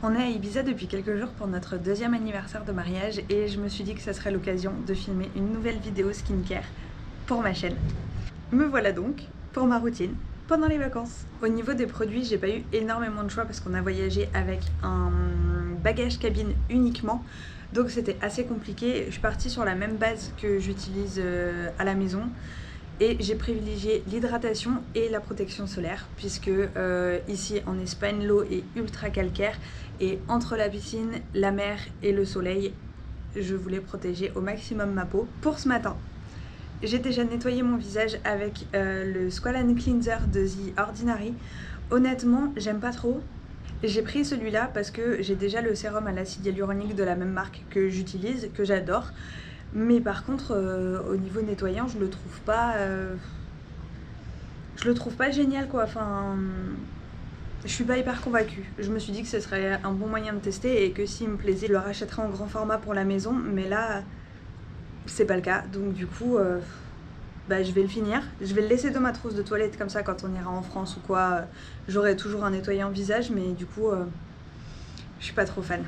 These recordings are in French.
On est à Ibiza depuis quelques jours pour notre deuxième anniversaire de mariage et je me suis dit que ça serait l'occasion de filmer une nouvelle vidéo skincare pour ma chaîne. Me voilà donc pour ma routine pendant les vacances. Au niveau des produits, j'ai pas eu énormément de choix parce qu'on a voyagé avec un bagage cabine uniquement. Donc c'était assez compliqué. Je suis partie sur la même base que j'utilise à la maison. Et j'ai privilégié l'hydratation et la protection solaire puisque ici en Espagne l'eau est ultra calcaire et entre la piscine, la mer et le soleil, je voulais protéger au maximum ma peau. Pour ce matin, j'ai déjà nettoyé mon visage avec le Squalane Cleanser de The Ordinary. Honnêtement, j'aime pas trop. J'ai pris celui-là parce que j'ai déjà le sérum à l'acide hyaluronique de la même marque que j'utilise, que j'adore. Mais par contre, au niveau nettoyant, je le trouve pas génial quoi. Enfin, je suis pas hyper convaincue. Je me suis dit que ce serait un bon moyen de tester et que s'il me plaisait, je le rachèterais en grand format pour la maison. Mais là, c'est pas le cas. Donc du coup, je vais le finir. Je vais le laisser dans ma trousse de toilette comme ça quand on ira en France ou quoi. J'aurai toujours un nettoyant visage, mais du coup, je suis pas trop fan.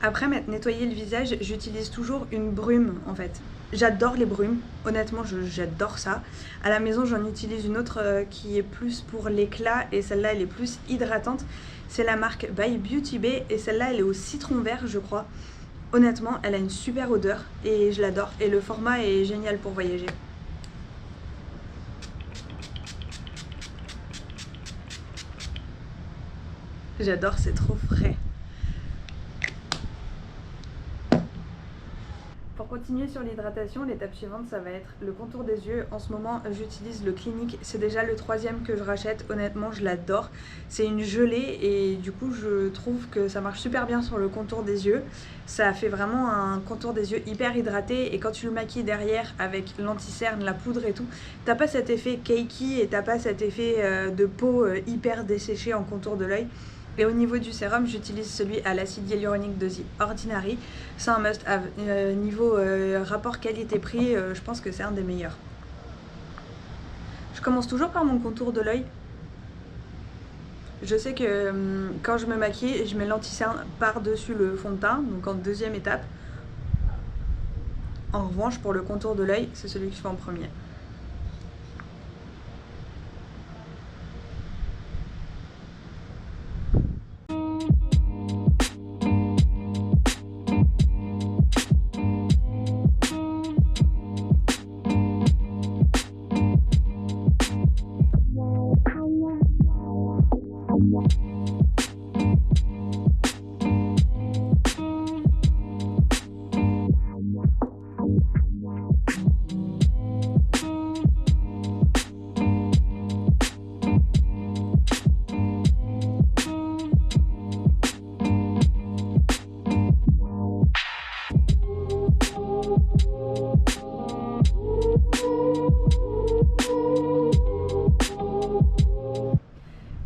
Après m'être nettoyé le visage, j'utilise toujours une brume en fait. J'adore les brumes, honnêtement j'adore ça. À la maison j'en utilise une autre qui est plus pour l'éclat et celle-là elle est plus hydratante. C'est la marque By Beauty Bay et celle-là elle est au citron vert je crois. Honnêtement elle a une super odeur et je l'adore et le format est génial pour voyager. J'adore, c'est trop frais. Pour continuer sur l'hydratation, l'étape suivante ça va être le contour des yeux. En ce moment j'utilise le Clinique, c'est déjà le troisième que je rachète, honnêtement je l'adore. C'est une gelée et du coup je trouve que ça marche super bien sur le contour des yeux. Ça fait vraiment un contour des yeux hyper hydraté et quand tu le maquilles derrière avec l'anti-cerne, la poudre et tout, t'as pas cet effet cakey et t'as pas cet effet de peau hyper desséchée en contour de l'œil. Et au niveau du sérum, j'utilise celui à l'acide hyaluronique de The Ordinary. C'est un must-have. Niveau rapport qualité-prix, je pense que c'est un des meilleurs. Je commence toujours par mon contour de l'œil. Je sais que quand je me maquille, je mets l'anti-cerne par-dessus le fond de teint, donc en deuxième étape. En revanche, pour le contour de l'œil, c'est celui que je fais en premier.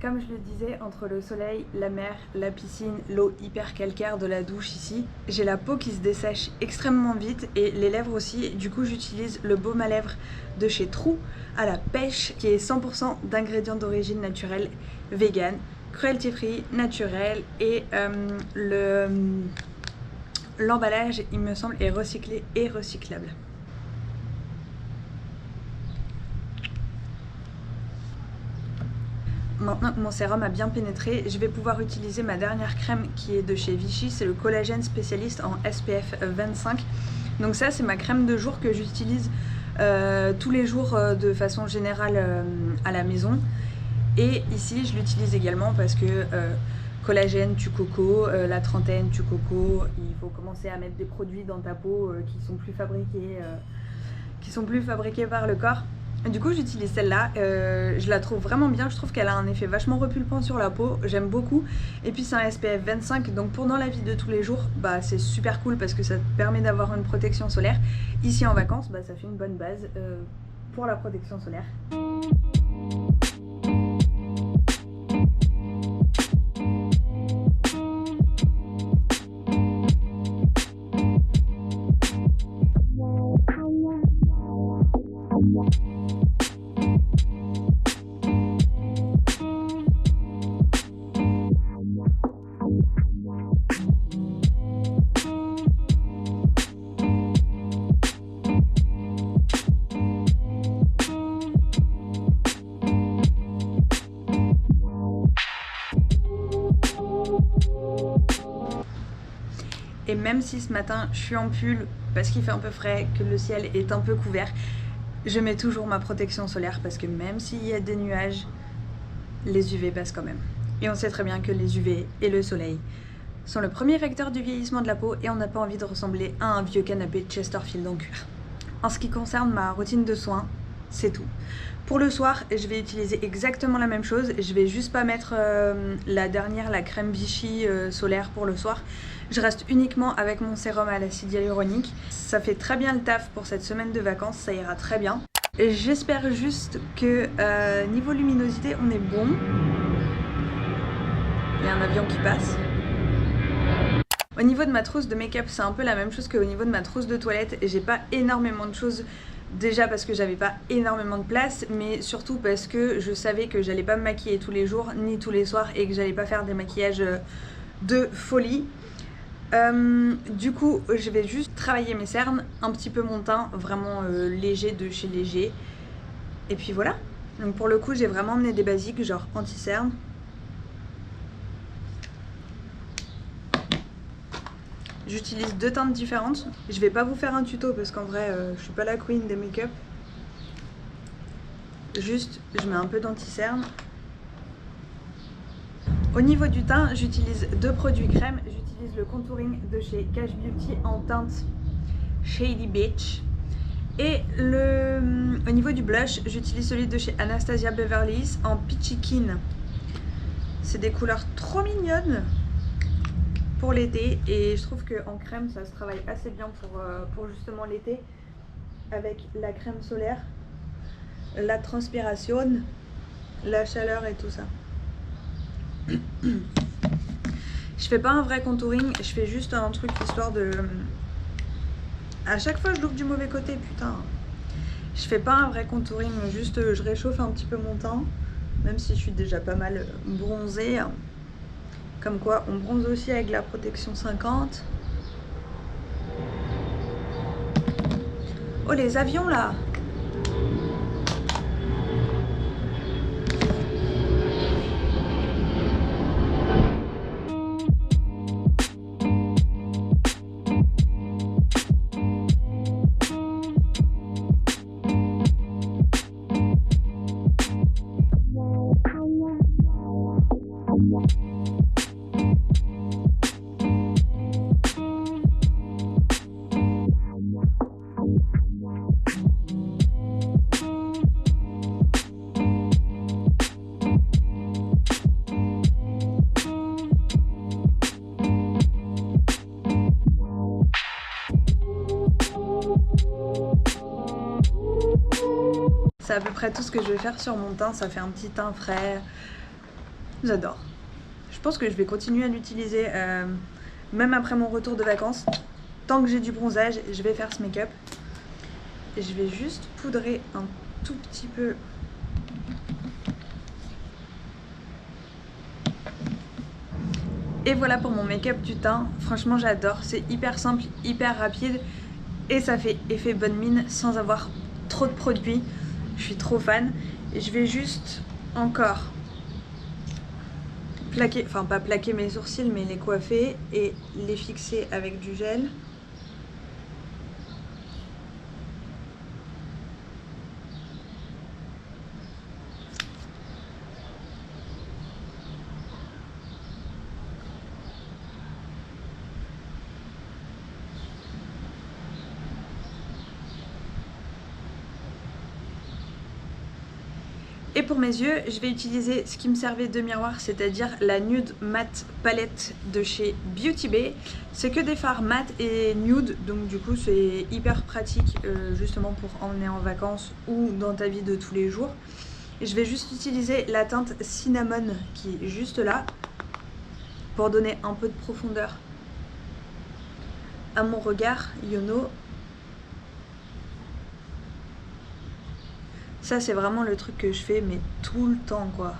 Comme je le disais, entre le soleil, la mer, la piscine, l'eau hyper calcaire de la douche ici, j'ai la peau qui se dessèche extrêmement vite et les lèvres aussi. Du coup, j'utilise le baume à lèvres de chez True à la pêche qui est 100% d'ingrédients d'origine naturelle, vegan, cruelty free, naturel et l'emballage, il me semble, est recyclé et recyclable. Maintenant que mon sérum a bien pénétré, je vais pouvoir utiliser ma dernière crème qui est de chez Vichy, c'est le collagène spécialiste en SPF 25. Donc ça c'est ma crème de jour que j'utilise tous les jours de façon générale à la maison. Et ici je l'utilise également parce que collagène tue coco, la trentaine tue coco, il faut commencer à mettre des produits dans ta peau qui sont plus fabriqués par le corps. Du coup j'utilise celle-là, je la trouve vraiment bien, je trouve qu'elle a un effet vachement repulpant sur la peau, j'aime beaucoup. Et puis c'est un SPF 25, donc pour dans la vie de tous les jours, c'est super cool parce que ça te permet d'avoir une protection solaire. Ici en vacances, ça fait une bonne base pour la protection solaire. Et même si ce matin je suis en pull parce qu'il fait un peu frais, que le ciel est un peu couvert, je mets toujours ma protection solaire parce que même s'il y a des nuages, les UV passent quand même. Et on sait très bien que les UV et le soleil sont le premier facteur du vieillissement de la peau et on n'a pas envie de ressembler à un vieux canapé de Chesterfield en cuir. En ce qui concerne ma routine de soins, c'est tout. Pour le soir, je vais utiliser exactement la même chose. Je vais juste pas mettre la crème Vichy solaire pour le soir. Je reste uniquement avec mon sérum à l'acide hyaluronique. Ça fait très bien le taf pour cette semaine de vacances, ça ira très bien. J'espère juste que niveau luminosité, on est bon. Il y a un avion qui passe. Au niveau de ma trousse de make-up, c'est un peu la même chose qu'au niveau de ma trousse de toilette. J'ai pas énormément de choses, déjà parce que j'avais pas énormément de place, mais surtout parce que je savais que j'allais pas me maquiller tous les jours ni tous les soirs et que j'allais pas faire des maquillages de folie. Du coup, je vais juste travailler mes cernes, un petit peu mon teint, vraiment léger de chez Léger. Et puis voilà. Donc pour le coup, j'ai vraiment emmené des basiques, genre anti-cerne. J'utilise 2 teintes différentes. Je vais pas vous faire un tuto parce qu'en vrai, je suis pas la queen des make-up. Juste, je mets un peu d'anti-cerne. Au niveau du teint, j'utilise 2 produits crème. J'utilise le contouring de chez Cash Beauty en teinte Shady Beach. Et au niveau du blush, j'utilise celui de chez Anastasia Beverly Hills en Peachy Keen. C'est des couleurs trop mignonnes pour l'été et je trouve qu'en crème ça se travaille assez bien pour justement l'été avec la crème solaire, la transpiration, la chaleur et tout ça. Je fais pas un vrai contouring, je fais juste un truc histoire de... À chaque fois je loupe du mauvais côté, putain. Je fais pas un vrai contouring, juste je réchauffe un petit peu mon teint, même si je suis déjà pas mal bronzée. Comme quoi on bronze aussi avec la protection 50. Oh les avions là! C'est à peu près tout ce que je vais faire sur mon teint, ça fait un petit teint frais. J'adore. Je pense que je vais continuer à l'utiliser même après mon retour de vacances. Tant que j'ai du bronzage, je vais faire ce make-up. Et je vais juste poudrer un tout petit peu. Et voilà pour mon make-up du teint. Franchement j'adore, c'est hyper simple, hyper rapide. Et ça fait effet bonne mine sans avoir trop de produits. Je suis trop fan. Et je vais juste encore plaquer, enfin pas plaquer mes sourcils mais les coiffer et les fixer avec du gel. Et pour mes yeux, je vais utiliser ce qui me servait de miroir, c'est-à-dire la Nude Matte Palette de chez Beauty Bay. C'est que des fards mat et nude, donc du coup c'est hyper pratique justement pour emmener en vacances ou dans ta vie de tous les jours. Et je vais juste utiliser la teinte Cinnamon qui est juste là pour donner un peu de profondeur à mon regard, you know. Ça c'est vraiment le truc que je fais mais tout le temps quoi.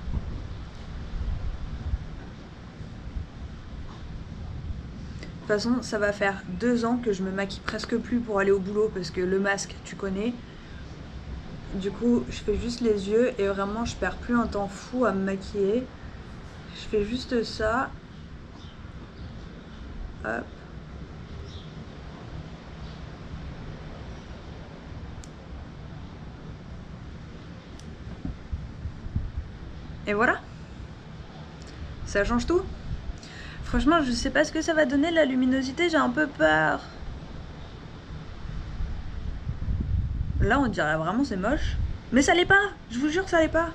De toute façon ça va faire 2 ans que je me maquille presque plus pour aller au boulot parce que le masque tu connais. Du coup je fais juste les yeux et vraiment je perds plus un temps fou à me maquiller. Je fais juste ça. Hop. Et voilà. Ça change tout. Franchement, je sais pas ce que ça va donner la luminosité, j'ai un peu peur. Là, on dirait vraiment c'est moche. Mais ça l'est pas, je vous jure que ça l'est pas.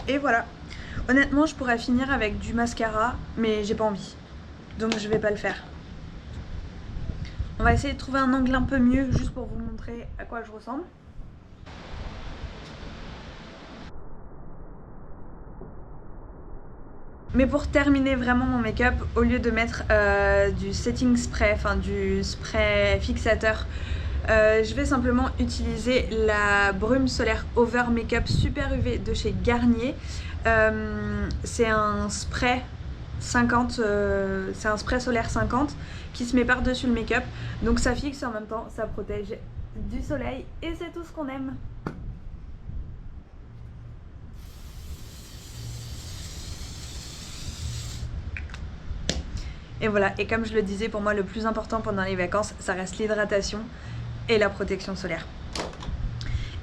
Et voilà. Honnêtement, je pourrais finir avec du mascara, mais j'ai pas envie. Donc je vais pas le faire. On va essayer de trouver un angle un peu mieux, juste pour vous montrer à quoi je ressemble. Mais pour terminer vraiment mon make-up, au lieu de mettre du setting spray, enfin du spray fixateur, je vais simplement utiliser la brume solaire Over Makeup Super UV de chez Garnier. C'est un spray 50, c'est un spray solaire 50 qui se met par-dessus le make-up. Donc ça fixe et en même temps ça protège du soleil et c'est tout ce qu'on aime. Et voilà, et comme je le disais, pour moi le plus important pendant les vacances, ça reste l'hydratation et la protection solaire.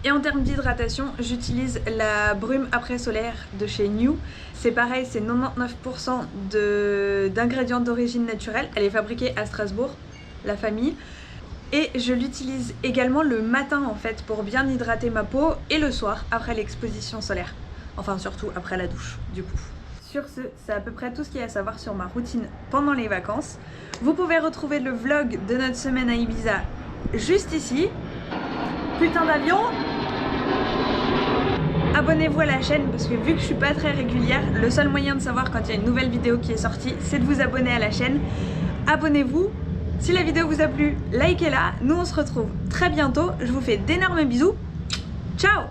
Et en termes d'hydratation, j'utilise la brume après solaire de chez New. C'est pareil, c'est 99% d'ingrédients d'origine naturelle. Elle est fabriquée à Strasbourg, la famille. Et je l'utilise également le matin en fait pour bien hydrater ma peau et le soir après l'exposition solaire. Enfin surtout après la douche du coup. Sur ce, c'est à peu près tout ce qu'il y a à savoir sur ma routine pendant les vacances. Vous pouvez retrouver le vlog de notre semaine à Ibiza juste ici. Putain d'avion! Abonnez-vous à la chaîne parce que vu que je suis pas très régulière, le seul moyen de savoir quand il y a une nouvelle vidéo qui est sortie, c'est de vous abonner à la chaîne. Abonnez-vous. Si la vidéo vous a plu, likez-la. Nous on se retrouve très bientôt. Je vous fais d'énormes bisous. Ciao!